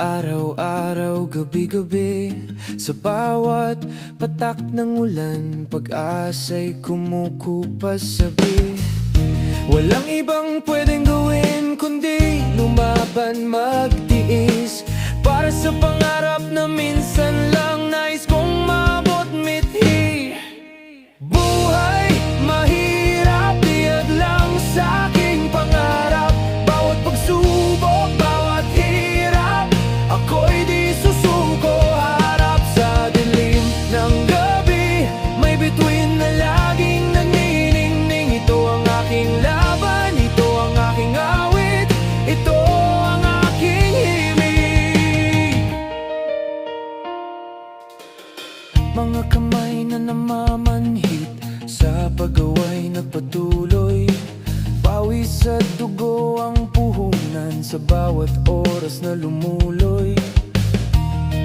Araw-araw, gabi-gabi, sa bawat patak ng ulan, pag-asa'y kumukupas sabi. Walang ibang pwedeng gawin kundi lumaban, magtiis, para sa pangarap na minsan lang nais kong maabot mithi. Buhay mahirap, tiyad lang sa aking pangarap. Bawat pagsubok, bawat hirap, ako'y di susuko. Harap sa dilim ng gabi, may bituin na laging nagniningning. Ito ang aking laban, ito ang aking awit, ito ang aking himig. Mga kamay na namamanhid sa pag-away nagpatuloy, pawis at dugo ang puhunan sa bawat oras na lumuloy.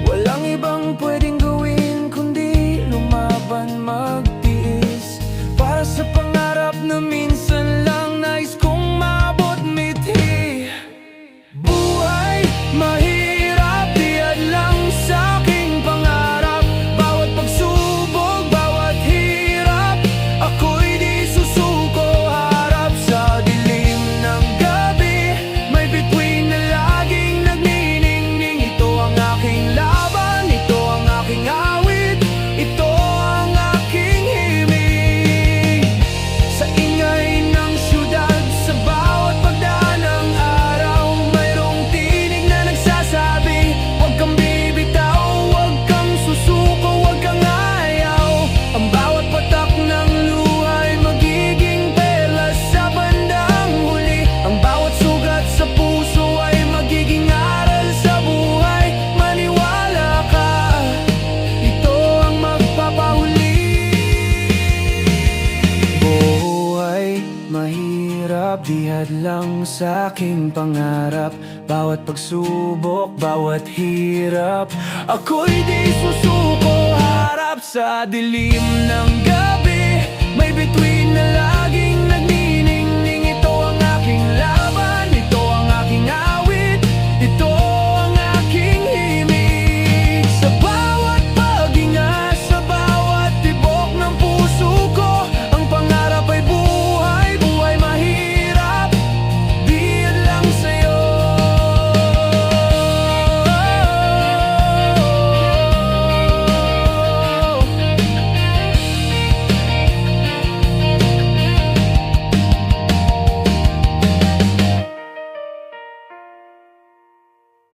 Walang ibang pwedeng gawin kundi lumaban, magtiis, para sa pangarap na minsan lang nais kong maabot mithi. Buhay mahirap, tiyad lang sa aking pangarap. Bawat pagsubok, bawat hirap, ako'y di susuko. Harap sa dilim ng gabi, may bituin na laging nagniningning. Ito ang aking laban, ito ang aking awit, ito ang aking himig. Sa ingay ng syudad, sa bawat pagdaan ng araw, mayroong tinig na nagsasabi, huwag kang bibitaw, huwag kang susuko, huwag kang ayaw. Ang bawat patak ng luhay magiging perlas sa bandang huli. Ang bawat sugat sa puso ay magiging aral sa buhay. Maniwala ka, ito ang magpapahuli. Buhay mahirap, dihad lang sa aking pangarap. Bawat pagsubok, bawat hirap, ako'y di susuko. Harap sa dilim ng gabi,